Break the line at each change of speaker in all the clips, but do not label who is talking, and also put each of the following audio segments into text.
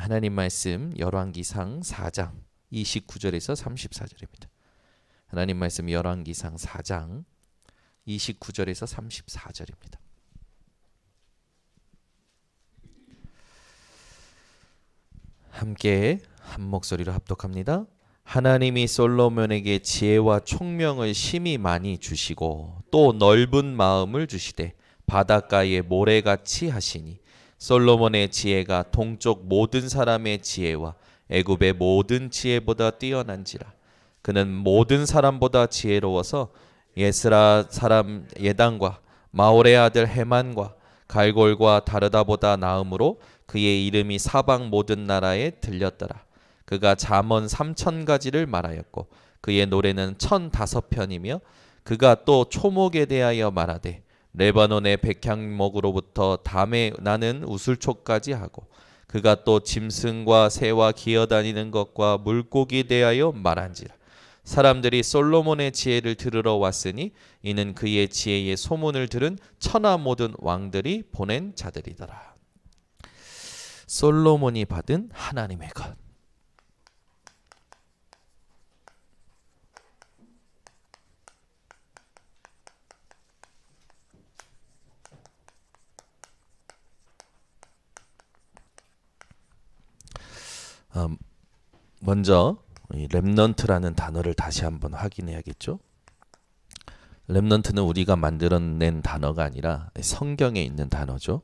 하나님 말씀 열왕기상 4장 29절에서 34절입니다. 하나님 말씀 열왕기상 4장 29절에서 34절입니다. 함께 한 목소리로 합독합니다. 하나님이 솔로몬에게 지혜와 총명을 심히 많이 주시고 또 넓은 마음을 주시되 바닷가에 모래같이 하시니 솔로몬의 지혜가 동쪽 모든 사람의 지혜와 애굽의 모든 지혜보다 뛰어난지라. 그는 모든 사람보다 지혜로워서 예스라 사람 예단과 마올의 아들 헤만과 갈골과 다르다보다 나음으로 그의 이름이 사방 모든 나라에 들렸더라. 그가 잠언 3000가지를 말하였고 그의 노래는 1005편이며 그가 또 초목에 대하여 말하되 레바논의 백향목으로부터 담에 나는 우슬초까지 하고 그가 또 짐승과 새와 기어다니는 것과 물고기에 대하여 말한지라. 사람들이 솔로몬의 지혜를 들으러 왔으니 이는 그의 지혜의 소문을 들은 천하 모든 왕들이 보낸 자들이더라. 솔로몬이 받은 하나님의 것. 먼저 렘넌트라는 단어를 다시 한번 확인해야겠죠. 렘넌트는 우리가 만들어낸 단어가 아니라 성경에 있는 단어죠.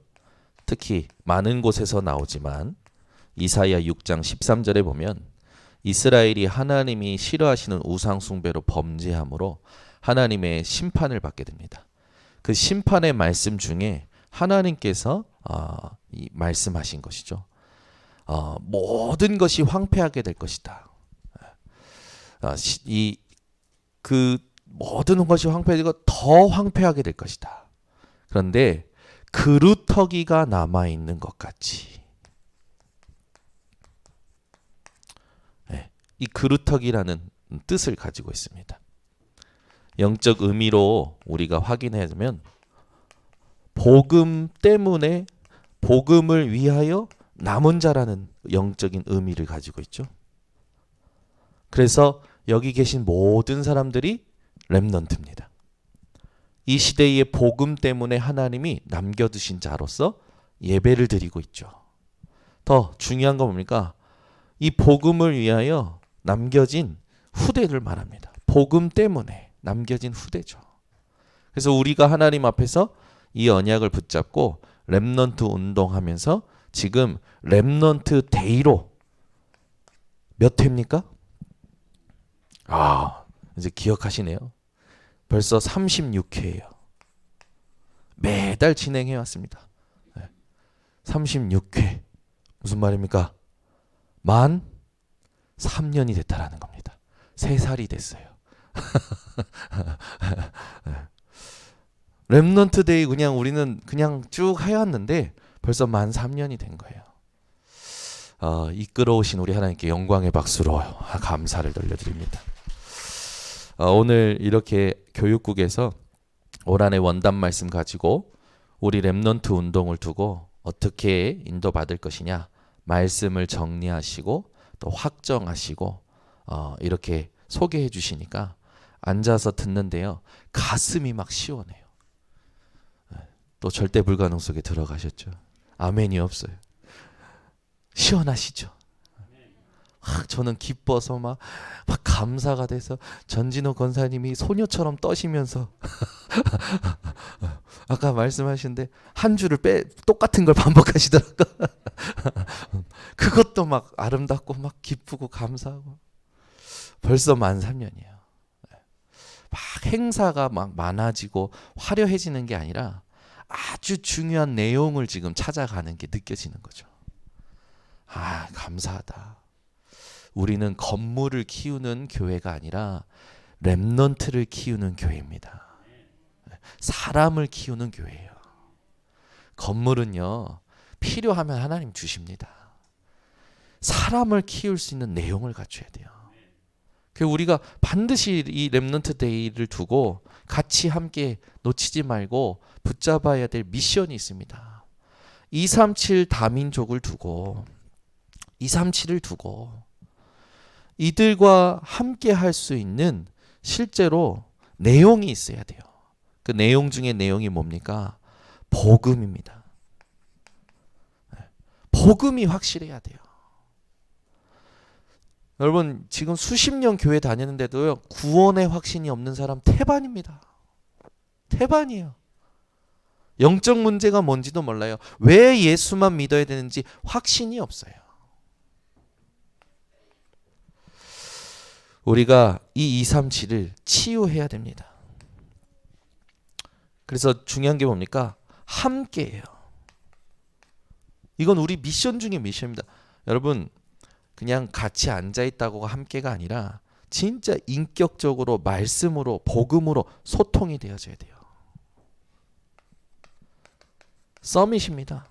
특히 많은 곳에서 나오지만 이사야 6장 13절에 보면 이스라엘이 하나님이 싫어하시는 우상 숭배로 범죄함으로 하나님의 심판을 받게 됩니다. 그 심판의 말씀 중에 하나님께서 말씀하신 것이죠. 모든 것이 황폐하게 될 것이다. 그 모든 것이 황폐해지고 더 황폐하게 될 것이다. 그런데 그루터기가 남아 있는 것 같이. 이 그루터기라는 뜻을 가지고 있습니다. 영적 의미로 우리가 확인하자면 복음 때문에 복음을 위하여 남은 자라는 영적인 의미를 가지고 있죠. 그래서 여기 계신 모든 사람들이 렘넌트입니다. 이 시대의 복음 때문에 하나님이 남겨두신 자로서 예배를 드리고 있죠. 더 중요한 건 뭡니까? 이 복음을 위하여 남겨진 후대를 말합니다. 복음 때문에 남겨진 후대죠. 그래서 우리가 하나님 앞에서 이 언약을 붙잡고 렘넌트 운동하면서 지금 렘넌트 데이로 몇 회입니까? 이제 기억하시네요. 벌써 36회예요. 매달 진행해 왔습니다. 36회. 무슨 말입니까? 만 3년이 됐다라는 겁니다. 3살이 됐어요. 렘넌트 데이 그냥 우리는 그냥 쭉 해왔는데 벌써 만 3년이 된 거예요. 이끌어오신 우리 하나님께 영광의 박수로 감사를 돌려드립니다. 오늘 이렇게 교육국에서 올 한해 원단 말씀 가지고 우리 렘넌트 운동을 두고 어떻게 인도받을 것이냐 말씀을 정리하시고 또 확정하시고 이렇게 소개해 주시니까 앉아서 듣는데요. 가슴이 막 시원해요. 또 절대 불가능 속에 들어가셨죠. 아멘이 없어요. 시원하시죠. 저는 기뻐서 막 감사가 돼서 전진호 권사님이 소녀처럼 떠시면서 아까 말씀하신데 한 줄을 똑같은 걸 반복하시더라고요. 그것도 막 아름답고 막 기쁘고 감사하고 벌써 만 3년이에요. 막 행사가 막 많아지고 화려해지는 게 아니라 아주 중요한 내용을 지금 찾아가는 게 느껴지는 거죠. 감사하다. 우리는 건물을 키우는 교회가 아니라 렘넌트를 키우는 교회입니다. 사람을 키우는 교회예요. 건물은요, 필요하면 하나님 주십니다. 사람을 키울 수 있는 내용을 갖춰야 돼요. 그래서 우리가 반드시 이 렘넌트 데이를 두고 같이 함께 놓치지 말고 붙잡아야 될 미션이 있습니다. 237 다민족을 두고 237을 두고 이들과 함께 할 수 있는 실제로 내용이 있어야 돼요. 그 내용 중에 내용이 뭡니까? 복음입니다. 복음이 확실해야 돼요. 여러분 지금 수십 년 교회 다니는데도요 구원의 확신이 없는 사람 태반입니다. 태반이에요. 영적 문제가 뭔지도 몰라요. 왜 예수만 믿어야 되는지 확신이 없어요. 우리가 이 237을 치유해야 됩니다. 그래서 중요한 게 뭡니까? 함께해요. 이건 우리 미션 중에 미션입니다. 여러분 그냥 같이 앉아있다고가 함께가 아니라 진짜 인격적으로 말씀으로 복음으로 소통이 되어져야 돼요. 서밋입니다.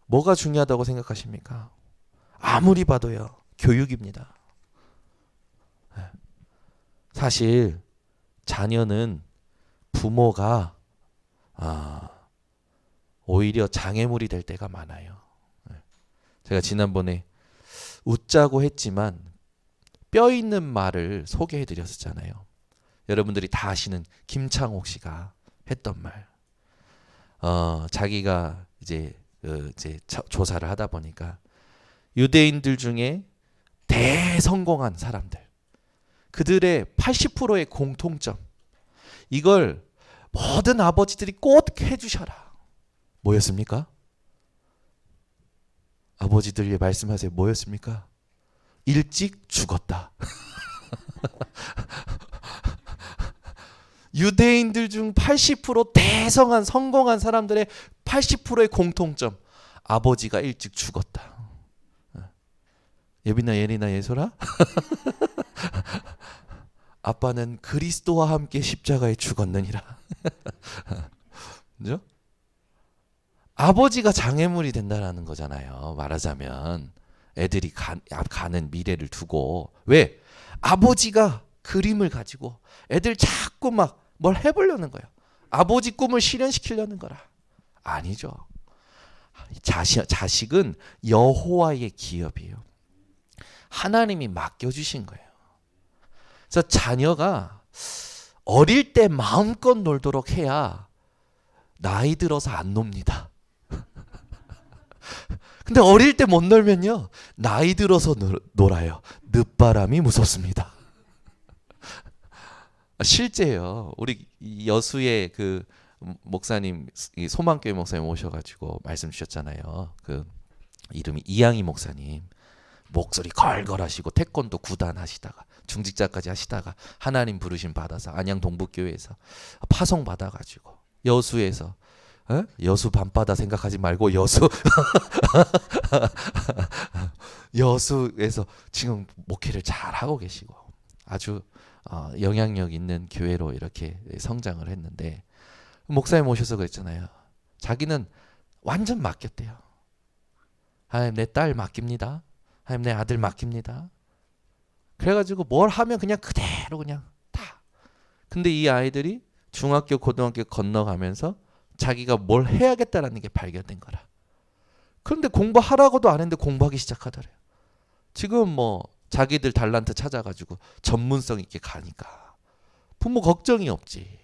뭐가 중요하다고 생각하십니까? 아무리 봐도요 교육입니다. 사실 자녀는 부모가 오히려 장애물이 될 때가 많아요. 제가 지난번에 웃자고 했지만 뼈 있는 말을 소개해 드렸었잖아요. 여러분들이 다 아시는 김창옥 씨가 했던 말. 자기가 이제 조사를 하다 보니까 유대인들 중에 대성공한 사람들, 그들의 80%의 공통점, 이걸 모든 아버지들이 꼭 해주셔라. 뭐였습니까? 아버지들이 말씀하세요. 뭐였습니까? 일찍 죽었다. 유대인들 중 80% 대성한 성공한 사람들의 80%의 공통점, 아버지가 일찍 죽었다. 예빈아, 예린아, 예솔아? 아빠는 그리스도와 함께 십자가에 죽었느니라. 그죠? 아버지가 장애물이 된다라는 거잖아요. 말하자면 애들이 가는 미래를 두고. 왜? 아버지가 그림을 가지고 애들 자꾸 막 뭘 해보려는 거예요. 아버지 꿈을 실현시키려는 거라. 아니죠. 자식은 여호와의 기업이에요. 하나님이 맡겨주신 거예요. 그래서 자녀가 어릴 때 마음껏 놀도록 해야 나이 들어서 안 놉니다. 근데 어릴 때 못 놀면요 나이 들어서 놀아요. 늦바람이 무섭습니다. 실제요. 우리 여수의 그 목사님, 소망교회 목사님 오셔가지고 말씀 주셨잖아요. 그 이름이 이양희 목사님. 목소리 걸걸하시고 태권도 구단 하시다가 중직자까지 하시다가 하나님 부르심 받아서 안양 동북교회에서 파송 받아가지고 여수에서 여수 밤바다 생각하지 말고 여수에서 지금 목회를 잘 하고 계시고 아주 영향력 있는 교회로 이렇게 성장을 했는데 목사님 오셔서 그랬잖아요. 자기는 완전 맡겼대요. 하나님 내 딸 맡깁니다. 하나님 내 아들 맡깁니다. 그래가지고 뭘 하면 그냥 그대로 그냥 다. 근데 이 아이들이 중학교 고등학교 건너가면서 자기가 뭘 해야겠다라는 게 발견된 거라. 그런데 공부하라고도 안 했는데 공부하기 시작하더래요. 지금 뭐 자기들 달란트 찾아가지고 전문성 있게 가니까 부모 걱정이 없지.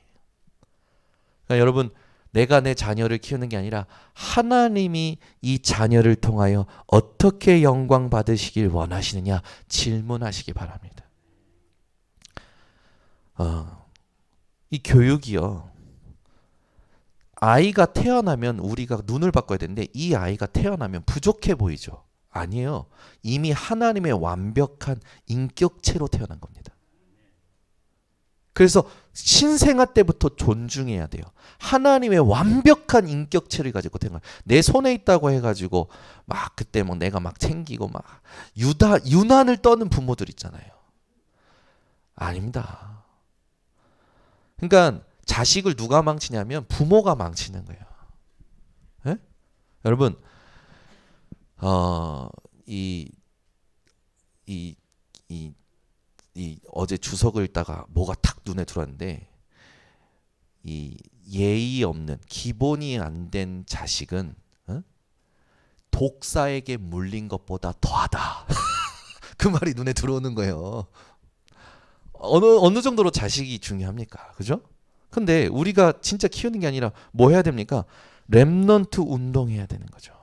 그러니까 여러분 내가 내 자녀를 키우는 게 아니라 하나님이 이 자녀를 통하여 어떻게 영광 받으시길 원하시느냐 질문하시기 바랍니다. 이 교육이요. 아이가 태어나면 우리가 눈을 바꿔야 되는데 이 아이가 태어나면 부족해 보이죠. 아니에요. 이미 하나님의 완벽한 인격체로 태어난 겁니다. 그래서 신생아 때부터 존중해야 돼요. 하나님의 완벽한 인격체를 가지고 태어난 거예요. 내 손에 있다고 해가지고 막 그때 막 내가 막 챙기고 막 유난을 떠는 부모들 있잖아요. 아닙니다. 그러니까 자식을 누가 망치냐면 부모가 망치는 거예요. 네? 여러분 어제 주석을 읽다가 뭐가 탁 눈에 들어왔는데 이 예의 없는 기본이 안 된 자식은 독사에게 물린 것보다 더하다. 그 말이 눈에 들어오는 거예요. 어느 정도로 자식이 중요합니까? 그죠? 근데 우리가 진짜 키우는 게 아니라 뭐 해야 됩니까? 렘넌트 운동해야 되는 거죠.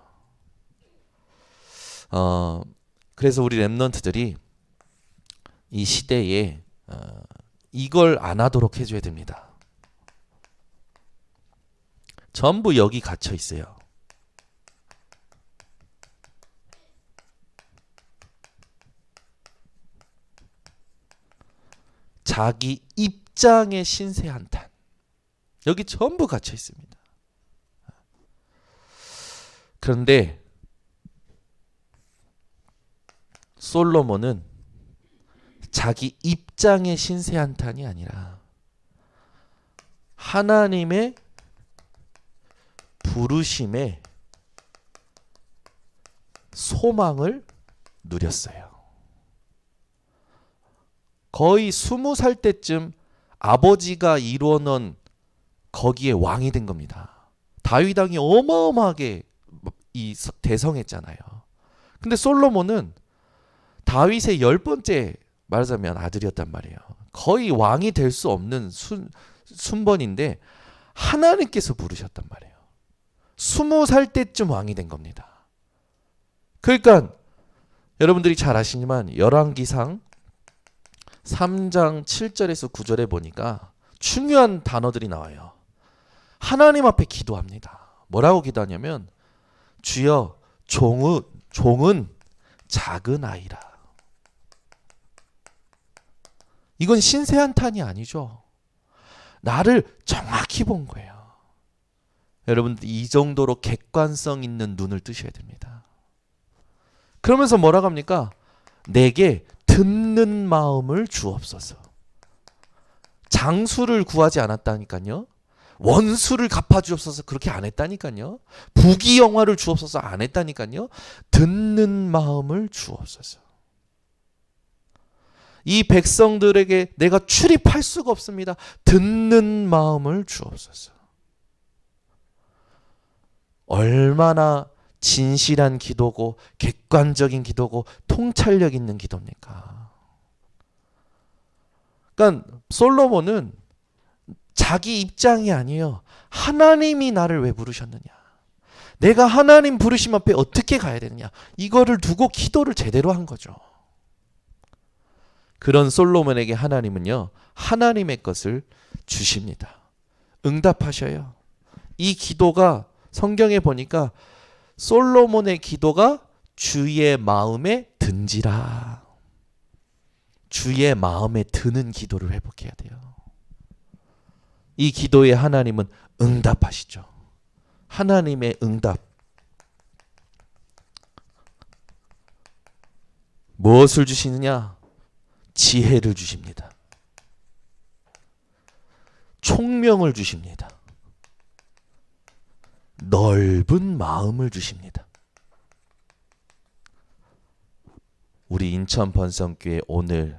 그래서 우리 렘넌트들이 이 시대에 이걸 안 하도록 해줘야 됩니다. 전부 여기 갇혀 있어요. 자기 입장의 신세 한탄. 여기 전부 갇혀 있습니다. 그런데 솔로몬은 자기 입장의 신세 한탄이 아니라 하나님의 부르심에 소망을 누렸어요. 거의 20살 때쯤 아버지가 이루어놓은 거기에 왕이 된 겁니다. 다윗 왕이 어마어마하게 대성했잖아요. 근데 솔로몬은 다윗의 10번째 말하자면 아들이었단 말이에요. 거의 왕이 될 수 없는 순번인데 하나님께서 부르셨단 말이에요. 20살 때쯤 왕이 된 겁니다. 그러니까 여러분들이 잘 아시지만 열왕기상 3장 7절에서 9절에 보니까 중요한 단어들이 나와요. 하나님 앞에 기도합니다. 뭐라고 기도하냐면 주여 종은 작은 아이라. 이건 신세 한탄이 아니죠. 나를 정확히 본 거예요. 여러분들 이 정도로 객관성 있는 눈을 뜨셔야 됩니다. 그러면서 뭐라고 합니까? 내게 듣는 마음을 주옵소서. 장수를 구하지 않았다니까요. 원수를 갚아주옵소서 그렇게 안 했다니까요. 부귀영화를 주옵소서 안 했다니까요. 듣는 마음을 주옵소서. 이 백성들에게 내가 출입할 수가 없습니다. 듣는 마음을 주옵소서. 얼마나 진실한 기도고 객관적인 기도고 통찰력 있는 기도입니까? 그러니까 솔로몬은 자기 입장이 아니에요. 하나님이 나를 왜 부르셨느냐? 내가 하나님 부르심 앞에 어떻게 가야 되느냐? 이거를 두고 기도를 제대로 한 거죠. 그런 솔로몬에게 하나님은요, 하나님의 것을 주십니다. 응답하셔요. 이 기도가 성경에 보니까 솔로몬의 기도가 주의 마음에 든지라. 주의 마음에 드는 기도를 회복해야 돼요. 이 기도에 하나님은 응답하시죠. 하나님의 응답. 무엇을 주시느냐? 지혜를 주십니다. 총명을 주십니다. 넓은 마음을 주십니다. 우리 인천 번성교회 오늘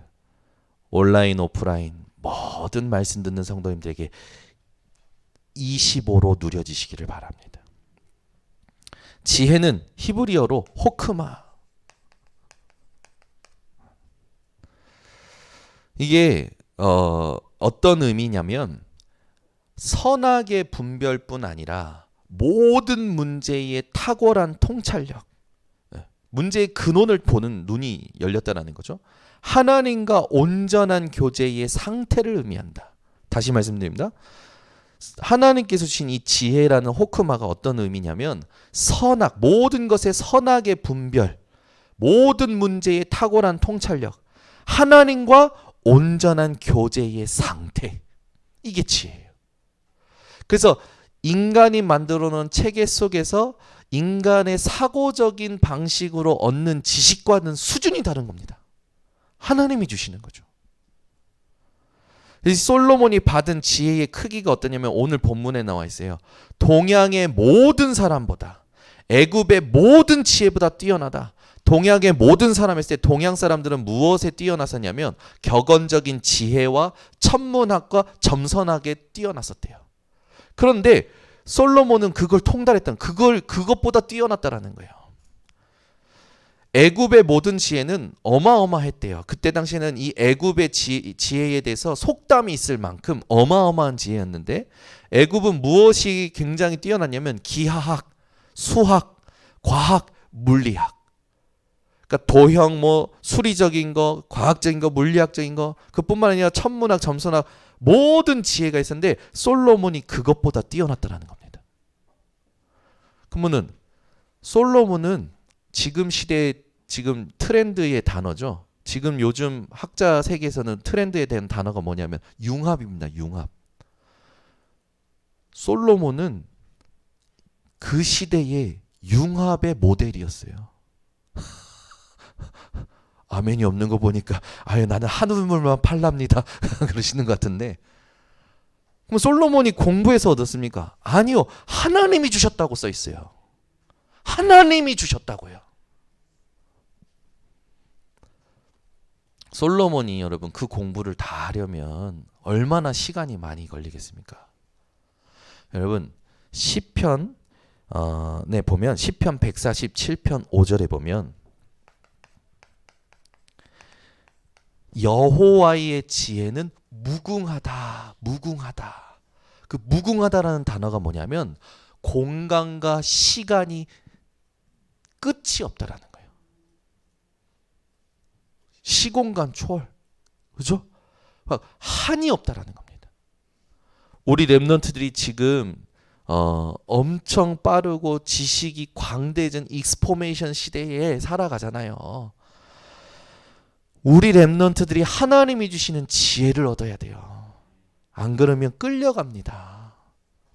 온라인 오프라인 모든 말씀 듣는 성도님들에게 25로 누려지시기를 바랍니다. 지혜는 히브리어로 호크마. 이게 어떤 의미냐면 선악의 분별뿐 아니라 모든 문제의 탁월한 통찰력, 문제의 근원을 보는 눈이 열렸다는 거죠. 하나님과 온전한 교제의 상태를 의미한다. 다시 말씀드립니다. 하나님께서 주신 이 지혜라는 호크마가 어떤 의미냐면 선악, 모든 것의 선악의 분별, 모든 문제의 탁월한 통찰력, 하나님과 온전한 교제의 상태, 이게 지혜예요. 그래서 인간이 만들어 놓은 체계 속에서 인간의 사고적인 방식으로 얻는 지식과는 수준이 다른 겁니다. 하나님이 주시는 거죠. 솔로몬이 받은 지혜의 크기가 어떠냐면 오늘 본문에 나와 있어요. 동양의 모든 사람보다, 애굽의 모든 지혜보다 뛰어나다. 동양의 모든 사람 했을 때 동양 사람들은 무엇에 뛰어나섰냐면 격언적인 지혜와 천문학과 점선학에 뛰어났었대요. 그런데 솔로몬은 그걸 통달했던, 그것보다 뛰어났다라는 거예요. 애굽의 모든 지혜는 어마어마했대요. 그때 당시에는 이 애굽의 지혜에 대해서 속담이 있을 만큼 어마어마한 지혜였는데, 애굽은 무엇이 굉장히 뛰어났냐면 기하학, 수학, 과학, 물리학. 그러니까 도형, 뭐 수리적인 거, 과학적인 거, 물리학적인 거, 그뿐만 아니라 천문학, 점선학 모든 지혜가 있었는데 솔로몬이 그것보다 뛰어났다라는 겁니다. 그러면은 솔로몬은 지금 시대의 지금 트렌드의 단어죠. 지금 요즘 학자 세계에서는 트렌드에 대한 단어가 뭐냐면 융합입니다. 융합. 솔로몬은 그 시대의 융합의 모델이었어요. 아멘이 없는 거 보니까 아유 나는 한우물만 팔랍니다 그러시는 것 같은데, 그럼 솔로몬이 공부해서 얻었습니까? 아니요. 하나님이 주셨다고 써 있어요. 하나님이 주셨다고요. 솔로몬이 여러분 그 공부를 다 하려면 얼마나 시간이 많이 걸리겠습니까? 여러분 시편 보면 시편 147편 5절에 보면 여호와의 지혜는 무궁하다. 무궁하다. 그 무궁하다라는 단어가 뭐냐면 공간과 시간이 끝이 없다라는 거예요. 시공간 초월. 그죠? 한이 없다라는 겁니다. 우리 랩런트들이 지금 엄청 빠르고 지식이 광대해진 익스포메이션 시대에 살아가잖아요. 우리 랩런트들이 하나님이 주시는 지혜를 얻어야 돼요. 안 그러면 끌려갑니다.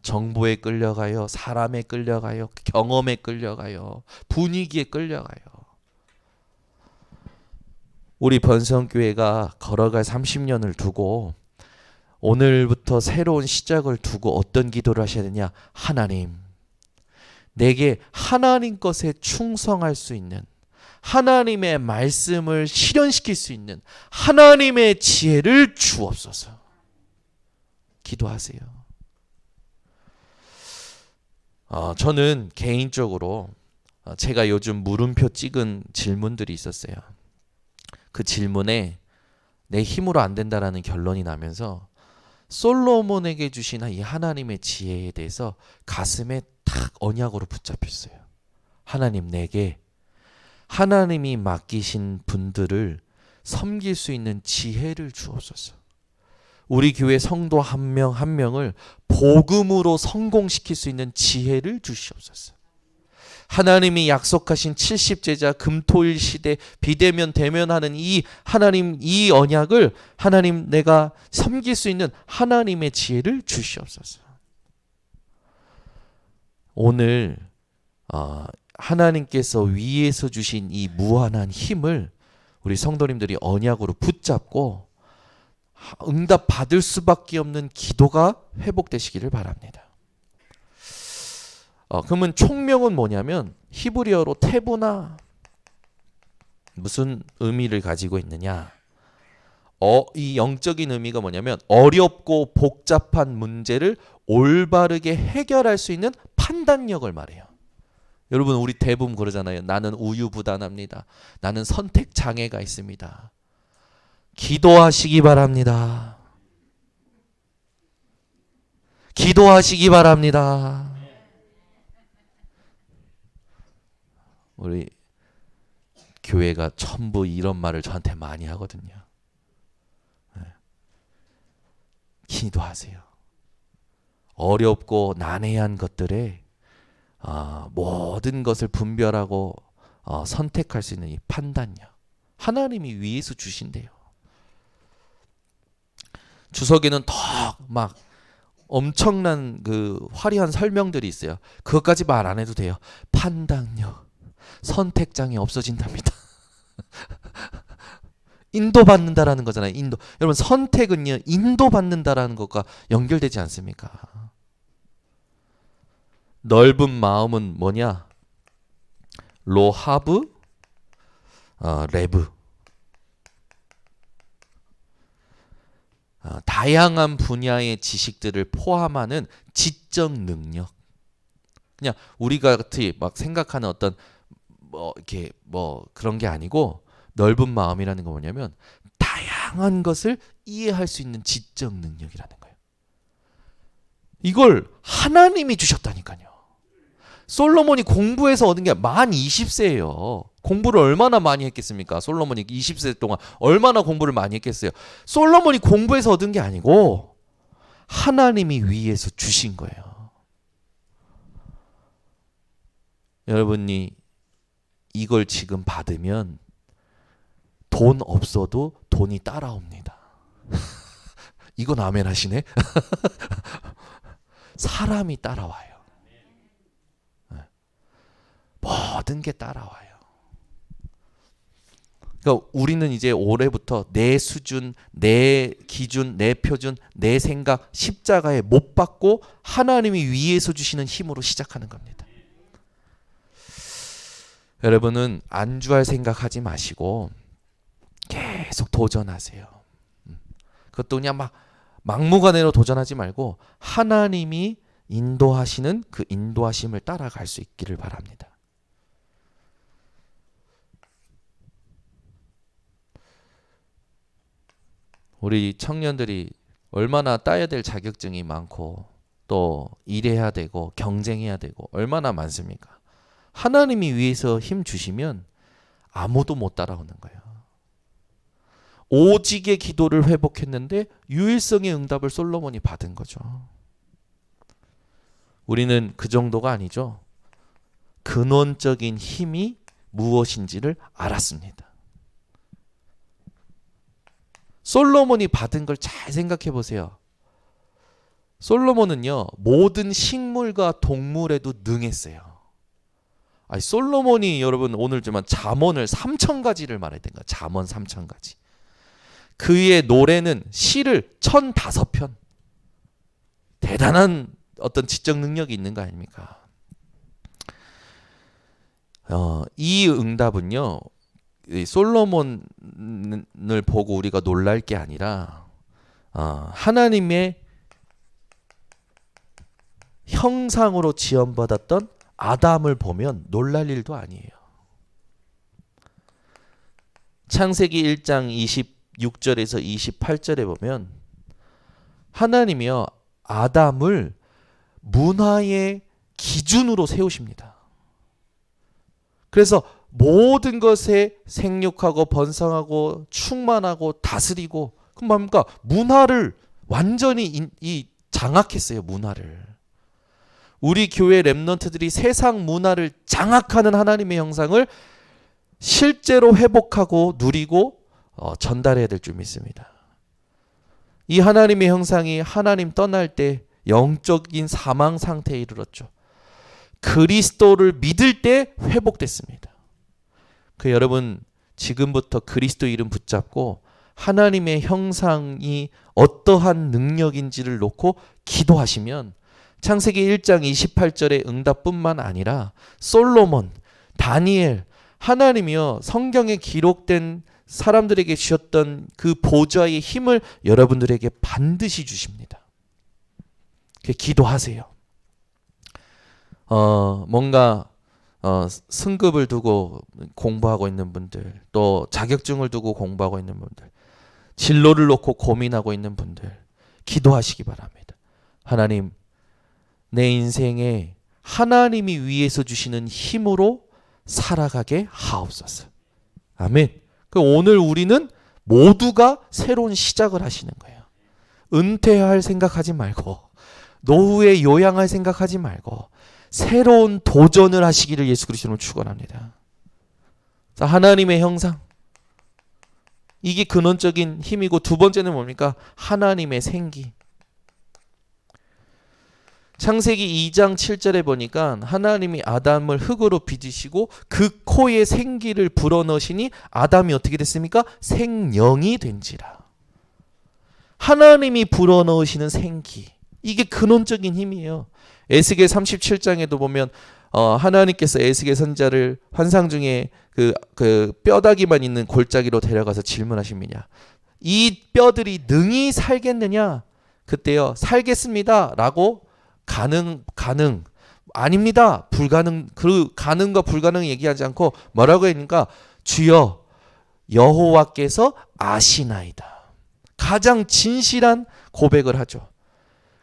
정보에 끌려가요. 사람에 끌려가요. 경험에 끌려가요. 분위기에 끌려가요. 우리 번성교회가 걸어갈 30년을 두고 오늘부터 새로운 시작을 두고 어떤 기도를 하셔야 되냐? 하나님, 내게 하나님 것에 충성할 수 있는, 하나님의 말씀을 실현시킬 수 있는 하나님의 지혜를 주옵소서. 기도하세요. 저는 개인적으로 제가 요즘 물음표 찍은 질문들이 있었어요. 그 질문에 내 힘으로 안 된다라는 결론이 나면서 솔로몬에게 주신 이 하나님의 지혜에 대해서 가슴에 탁 언약으로 붙잡혔어요. 하나님, 내게 하나님이 맡기신 분들을 섬길 수 있는 지혜를 주옵소서. 우리 교회 성도 한 명 한 명을 복음으로 성공시킬 수 있는 지혜를 주시옵소서. 하나님이 약속하신 70제자 금토일 시대 비대면 대면하는 이 하나님 이 언약을 하나님 내가 섬길 수 있는 하나님의 지혜를 주시옵소서. 오늘 하나님께서 위에서 주신 이 무한한 힘을 우리 성도님들이 언약으로 붙잡고 응답 받을 수밖에 없는 기도가 회복되시기를 바랍니다. 그러면 총명은 뭐냐면 히브리어로 테부나 무슨 의미를 가지고 있느냐? 이 영적인 의미가 뭐냐면 어렵고 복잡한 문제를 올바르게 해결할 수 있는 판단력을 말해요. 여러분 우리 대부분 그러잖아요. 나는 우유부단합니다. 나는 선택 장애가 있습니다. 기도하시기 바랍니다. 기도하시기 바랍니다. 우리 교회가 전부 이런 말을 저한테 많이 하거든요. 기도하세요. 어렵고 난해한 것들에 모든 것을 분별하고 선택할 수 있는 이 판단력 하나님이 위에서 주신대요. 주석에는 더 막 엄청난 그 화려한 설명들이 있어요. 그것까지 말 안 해도 돼요. 판단력, 선택장애 없어진답니다. 인도받는다라는 거잖아요. 인도. 여러분 선택은요 인도받는다라는 것과 연결되지 않습니까? 넓은 마음은 뭐냐? 로하브, 레브. 다양한 분야의 지식들을 포함하는 지적 능력. 그냥 우리가 같이 막 생각하는 어떤 이렇게 그런 게 아니고 넓은 마음이라는 건 뭐냐면 다양한 것을 이해할 수 있는 지적 능력이라는 거예요. 이걸 하나님이 주셨다니까요. 솔로몬이 공부해서 얻은 게 만 20세예요. 공부를 얼마나 많이 했겠습니까? 솔로몬이 20세 동안 얼마나 공부를 많이 했겠어요. 솔로몬이 공부해서 얻은 게 아니고 하나님이 위에서 주신 거예요. 여러분이 이걸 지금 받으면 돈 없어도 돈이 따라옵니다. 이건 아멘 하시네. 사람이 따라와요. 모든 게 따라와요. 그러니까 우리는 이제 올해부터 내 수준, 내 기준, 내 표준, 내 생각 십자가에 못 박고 하나님이 위에서 주시는 힘으로 시작하는 겁니다. 여러분은 안주할 생각하지 마시고 계속 도전하세요. 그것도 그냥 막 막무가내로 도전하지 말고 하나님이 인도하시는 그 인도하심을 따라갈 수 있기를 바랍니다. 우리 청년들이 얼마나 따야 될 자격증이 많고 또 일해야 되고 경쟁해야 되고 얼마나 많습니까? 하나님이 위에서 힘 주시면 아무도 못 따라오는 거예요. 오직의 기도를 회복했는데 유일성의 응답을 솔로몬이 받은 거죠. 우리는 그 정도가 아니죠. 근원적인 힘이 무엇인지를 알았습니다. 솔로몬이 받은 걸 잘 생각해 보세요. 솔로몬은요, 모든 식물과 동물에도 능했어요. 아니, 솔로몬이 여러분 오늘지만 잠언을 3,000가지를 말해야 된다. 잠언 3,000가지. 그의 노래는 시를 1,005편. 대단한 어떤 지적 능력이 있는 거 아닙니까? 이 응답은요, 솔로몬을 보고 우리가 놀랄 게 아니라 하나님의 형상으로 지음받았던 아담을 보면 놀랄 일도 아니에요. 창세기 1장 26절에서 28절에 보면 하나님이요 아담을 문화의 기준으로 세우십니다. 그래서 모든 것에 생육하고 번성하고 충만하고 다스리고 그럼 뭡니까? 문화를 완전히 장악했어요. 문화를. 우리 교회 렘넌트들이 세상 문화를 장악하는 하나님의 형상을 실제로 회복하고 누리고 전달해야 될 줄 믿습니다. 이 하나님의 형상이 하나님 떠날 때 영적인 사망 상태에 이르렀죠. 그리스도를 믿을 때 회복됐습니다. 여러분 지금부터 그리스도 이름 붙잡고 하나님의 형상이 어떠한 능력인지를 놓고 기도하시면 창세기 1장 28절의 응답뿐만 아니라 솔로몬, 다니엘, 하나님이요 성경에 기록된 사람들에게 주셨던 그 보좌의 힘을 여러분들에게 반드시 주십니다. 기도하세요. 뭔가 승급을 두고 공부하고 있는 분들, 또 자격증을 두고 공부하고 있는 분들, 진로를 놓고 고민하고 있는 분들 기도하시기 바랍니다. 하나님, 내 인생에 하나님이 위에서 주시는 힘으로 살아가게 하옵소서. 아멘. 오늘 우리는 모두가 새로운 시작을 하시는 거예요. 은퇴할 생각하지 말고 노후에 요양할 생각하지 말고 새로운 도전을 하시기를 예수 그리스도로 축원합니다. 자, 하나님의 형상. 이게 근원적인 힘이고 두 번째는 뭡니까? 하나님의 생기. 창세기 2장 7절에 보니까 하나님이 아담을 흙으로 빚으시고 그 코에 생기를 불어넣으시니 아담이 어떻게 됐습니까? 생령이 된지라. 하나님이 불어넣으시는 생기. 이게 근원적인 힘이에요. 에스겔 37장에도 보면 하나님께서 에스겔 선지자를 환상 중에 그 뼈다귀만 있는 골짜기로 데려가서 질문하십니다. 이 뼈들이 능히 살겠느냐? 그때요 살겠습니다 라고 가능 아닙니다. 불가능, 그 가능과 불가능 얘기하지 않고 뭐라고 했는가? 주여 여호와께서 아시나이다. 가장 진실한 고백을 하죠.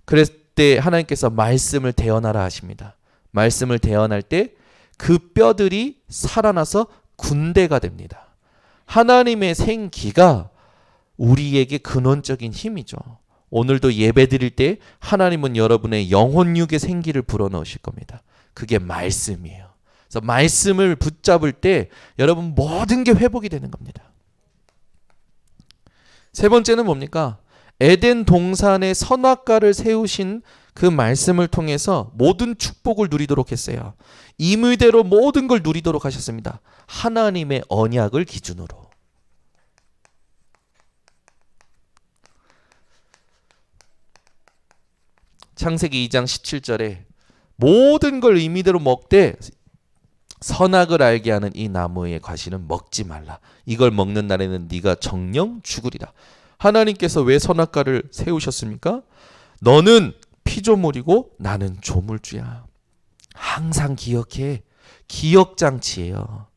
그랬을 때 하나님께서 말씀을 대언하라 하십니다. 말씀을 대언할 때 그 뼈들이 살아나서 군대가 됩니다. 하나님의 생기가 우리에게 근원적인 힘이죠. 오늘도 예배 드릴 때 하나님은 여러분의 영혼육의 생기를 불어넣으실 겁니다. 그게 말씀이에요. 그래서 말씀을 붙잡을 때 여러분 모든 게 회복이 되는 겁니다. 세 번째는 뭡니까? 에덴 동산에 선악과를 세우신 그 말씀을 통해서 모든 축복을 누리도록 했어요. 임의대로 모든 걸 누리도록 하셨습니다. 하나님의 언약을 기준으로. 창세기 2장 17절에 모든 걸 임의대로 먹되 선악을 알게 하는 이 나무의 과실은 먹지 말라. 이걸 먹는 날에는 네가 정령 죽으리라. 하나님께서 왜 선악과를 세우셨습니까? 너는 피조물이고 나는 조물주야. 항상 기억해. 기억장치예요.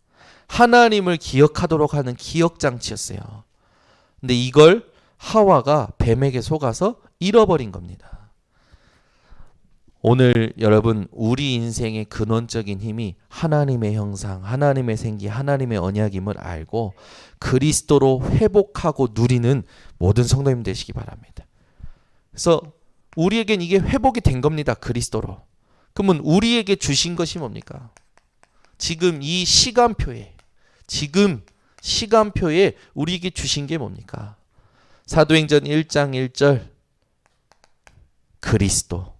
하나님을 기억하도록 하는 기억장치였어요. 근데 이걸 하와가 뱀에게 속아서 잃어버린 겁니다. 오늘 여러분 우리 인생의 근원적인 힘이 하나님의 형상, 하나님의 생기, 하나님의 언약임을 알고 그리스도로 회복하고 누리는 모든 성도님 되시기 바랍니다. 그래서 우리에겐 이게 회복이 된 겁니다. 그리스도로. 그러면 우리에게 주신 것이 뭡니까? 지금 이 시간표에 우리에게 주신 게 뭡니까? 사도행전 1장 1절 그리스도,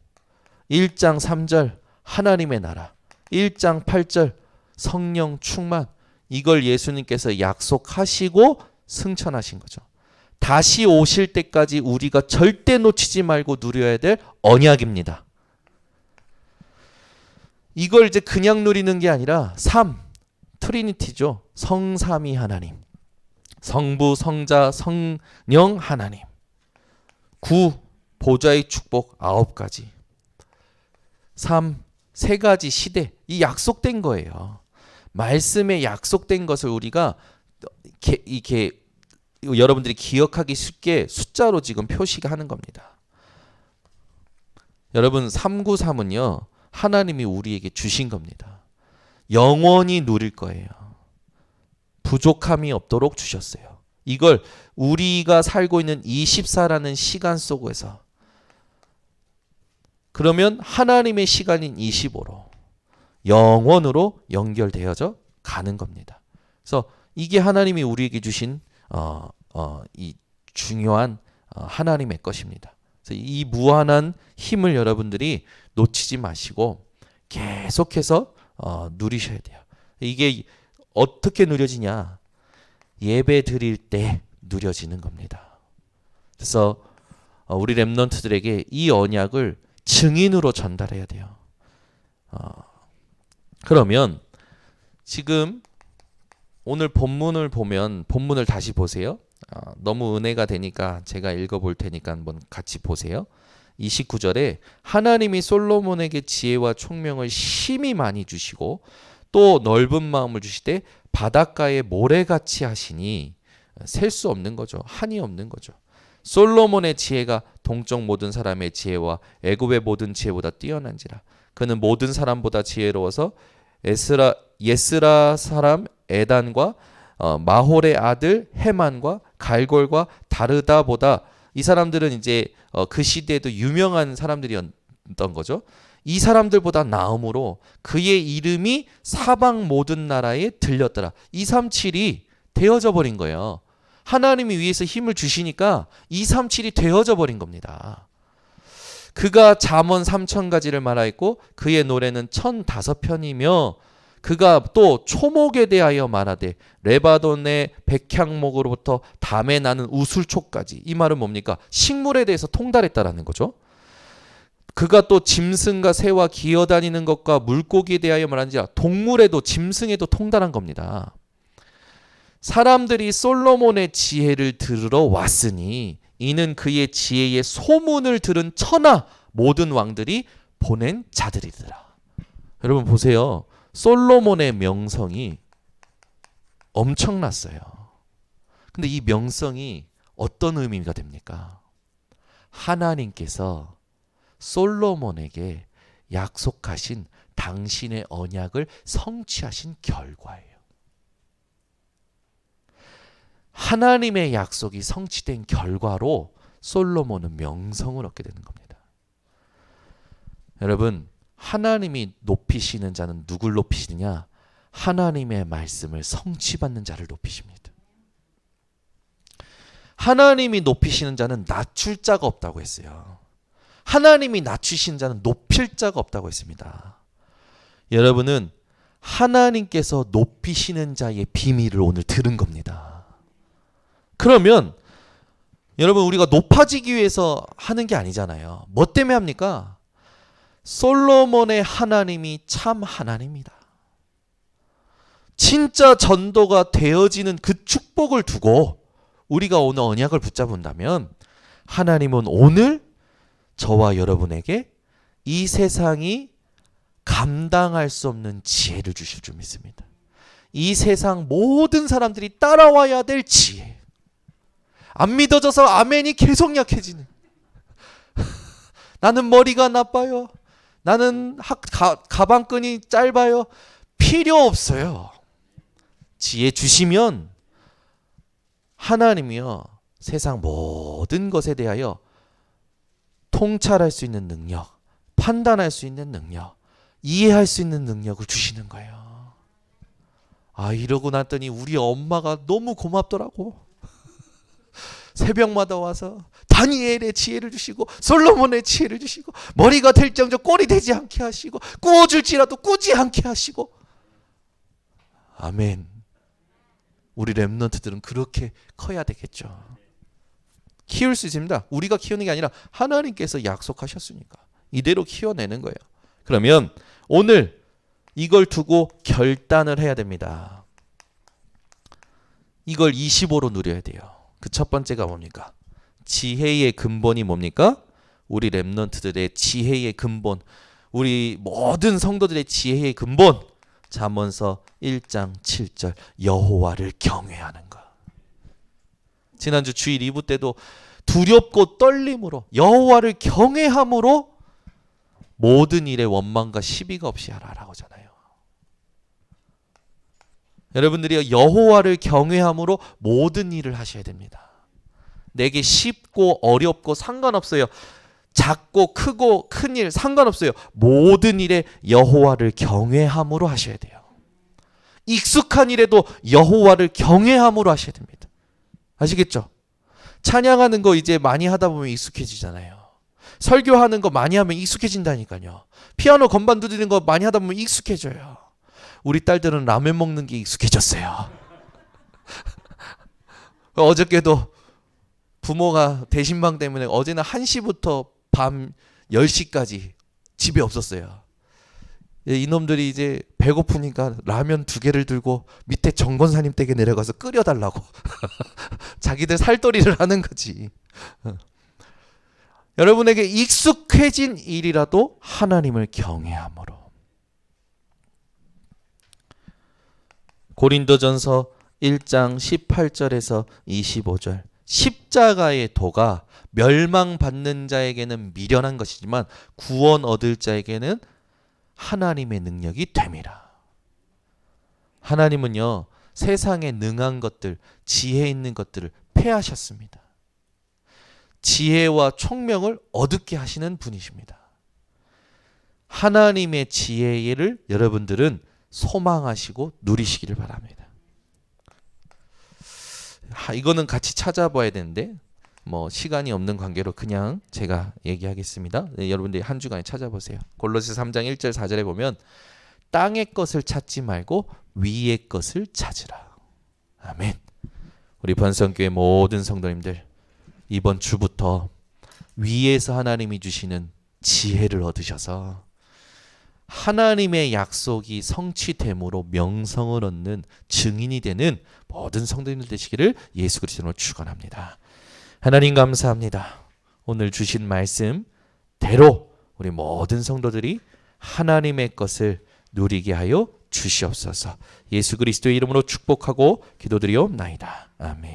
1장 3절 하나님의 나라, 1장 8절 성령 충만. 이걸 예수님께서 약속하시고 승천하신 거죠. 다시 오실 때까지 우리가 절대 놓치지 말고 누려야 될 언약입니다. 이걸 이제 그냥 누리는 게 아니라 트리니티죠. 성삼위 하나님, 성부, 성자, 성령 하나님. 보좌의 축복 9가지. 3 가지 시대. 이 약속된 거예요. 말씀에 약속된 것을 우리가 이렇게 여러분들이 기억하기 쉽게 숫자로 지금 표시하는 겁니다. 여러분 393은요. 하나님이 우리에게 주신 겁니다. 영원히 누릴 거예요. 부족함이 없도록 주셨어요. 이걸 우리가 살고 있는 24라는 시간 속에서 그러면 하나님의 시간인 25로 영원으로 연결되어져 가는 겁니다. 그래서 이게 하나님이 우리에게 주신 이 중요한 하나님의 것입니다. 그래서 이 무한한 힘을 여러분들이 놓치지 마시고 계속해서 누리셔야 돼요. 이게 어떻게 누려지냐? 예배 드릴 때 누려지는 겁니다. 그래서 우리 렘넌트들에게 이 언약을 증인으로 전달해야 돼요. 그러면 지금 오늘 본문을 보면 본문을 다시 보세요. 너무 은혜가 되니까 제가 읽어볼 테니까 한번 같이 보세요. 29절에 하나님이 솔로몬에게 지혜와 총명을 심히 많이 주시고 또 넓은 마음을 주시되 바닷가에 모래같이 하시니 셀 수 없는 거죠. 한이 없는 거죠. 솔로몬의 지혜가 동쪽 모든 사람의 지혜와 애굽의 모든 지혜보다 뛰어난지라. 그는 모든 사람보다 지혜로워서 예스라 사람 에단과 마홀의 아들 헤만과 갈골과 다르다보다 이 사람들은 이제 그 시대에도 유명한 사람들이었던 거죠. 이 사람들보다 나음으로 그의 이름이 사방 모든 나라에 들렸더라. 237이 되어져 버린 거예요. 하나님이 위에서 힘을 주시니까 237이 되어져 버린 겁니다. 그가 잠언 3000가지를 말하였고 그의 노래는 1005편이며 그가 또 초목에 대하여 말하되 레바논의 백향목으로부터 담에 나는 우술초까지. 이 말은 뭡니까? 식물에 대해서 통달했다라는 거죠. 그가 또 짐승과 새와 기어다니는 것과 물고기에 대하여 말하는지라 동물에도 짐승에도 통달한 겁니다. 사람들이 솔로몬의 지혜를 들으러 왔으니 이는 그의 지혜의 소문을 들은 천하 모든 왕들이 보낸 자들이더라. 여러분 보세요. 솔로몬의 명성이 엄청났어요. 근데 이 명성이 어떤 의미가 됩니까? 하나님께서 솔로몬에게 약속하신 당신의 언약을 성취하신 결과예요. 하나님의 약속이 성취된 결과로 솔로몬은 명성을 얻게 되는 겁니다. 여러분, 하나님이 높이시는 자는 누굴 높이시느냐? 하나님의 말씀을 성취받는 자를 높이십니다. 하나님이 높이시는 자는 낮출 자가 없다고 했어요. 하나님이 낮추신 자는 높일 자가 없다고 했습니다. 여러분은 하나님께서 높이시는 자의 비밀을 오늘 들은 겁니다. 그러면 여러분, 우리가 높아지기 위해서 하는 게 아니잖아요. 뭐 때문에 합니까? 솔로몬의 하나님이 참 하나님이다. 진짜 전도가 되어지는 그 축복을 두고 우리가 오늘 언약을 붙잡은다면 하나님은 오늘 저와 여러분에게 이 세상이 감당할 수 없는 지혜를 주실 줄 믿습니다. 이 세상 모든 사람들이 따라와야 될 지혜. 안 믿어져서 아멘이 계속 약해지는. 나는 머리가 나빠요. 나는 가방끈이 짧아요. 필요 없어요. 지혜 주시면 하나님이요, 세상 모든 것에 대하여 통찰할 수 있는 능력, 판단할 수 있는 능력, 이해할 수 있는 능력을 주시는 거예요. 아, 이러고 났더니 우리 엄마가 너무 고맙더라고. 새벽마다 와서 다니엘의 지혜를 주시고 솔로몬의 지혜를 주시고 머리가 될정적 꼴이 되지 않게 하시고 꾸어줄지라도 꾸지 않게 하시고. 아멘. 우리 렘넌트들은 그렇게 커야 되겠죠. 키울 수 있습니다. 우리가 키우는 게 아니라 하나님께서 약속하셨으니까 이대로 키워내는 거예요. 그러면 오늘 이걸 두고 결단을 해야 됩니다. 이걸 25로 누려야 돼요. 그 첫 번째가 뭡니까? 지혜의 근본이 뭡니까? 우리 렘넌트들의 지혜의 근본, 우리 모든 성도들의 지혜의 근본, 잠언서 1장 7절 여호와를 경외하는 것. 지난주 주일 2부 때도 두렵고 떨림으로 여호와를 경외함으로 모든 일에 원망과 시비가 없이 하라라고 하잖아요. 여러분들이 여호와를 경외함으로 모든 일을 하셔야 됩니다. 내게 쉽고 어렵고 상관없어요. 작고 크고 큰 일 상관없어요. 모든 일에 여호와를 경외함으로 하셔야 돼요. 익숙한 일에도 여호와를 경외함으로 하셔야 됩니다. 아시겠죠? 찬양하는 거 이제 많이 하다 보면 익숙해지잖아요. 설교하는 거 많이 하면 익숙해진다니까요. 피아노 건반 두드리는 거 많이 하다 보면 익숙해져요. 우리 딸들은 라면 먹는 게 익숙해졌어요. 어저께도 부모가 대신방 때문에 어제는 1시부터 밤 10시까지 집에 없었어요. 이놈들이 이제 배고프니까 라면 2개를 들고 밑에 정권사님 댁에 내려가서 끓여달라고. 자기들 살돌이를 하는 거지. 여러분에게 익숙해진 일이라도 하나님을 경외함으로. 고린도전서 1장 18절에서 25절. 십자가의 도가 멸망받는 자에게는 미련한 것이지만 구원 얻을 자에게는 하나님의 능력이 됨이라. 하나님은요, 세상에 능한 것들, 지혜 있는 것들을 패하셨습니다. 지혜와 총명을 얻게 하시는 분이십니다. 하나님의 지혜를 여러분들은 소망하시고 누리시기를 바랍니다. 이거는 같이 찾아봐야 되는데 뭐 시간이 없는 관계로 그냥 제가 얘기하겠습니다. 네, 여러분들이 한 주간에 찾아보세요. 골로새 3장 1절 4절에 보면 땅의 것을 찾지 말고 위의 것을 찾으라. 아멘. 우리 번성교회 모든 성도님들 이번 주부터 위에서 하나님이 주시는 지혜를 얻으셔서 하나님의 약속이 성취됨으로 명성을 얻는 증인이 되는 모든 성도님들 되시기를 예수 그리스도로 축원합니다. 하나님 감사합니다. 오늘 주신 말씀대로 우리 모든 성도들이 하나님의 것을 누리게 하여 주시옵소서. 예수 그리스도의 이름으로 축복하고 기도드리옵나이다. 아멘.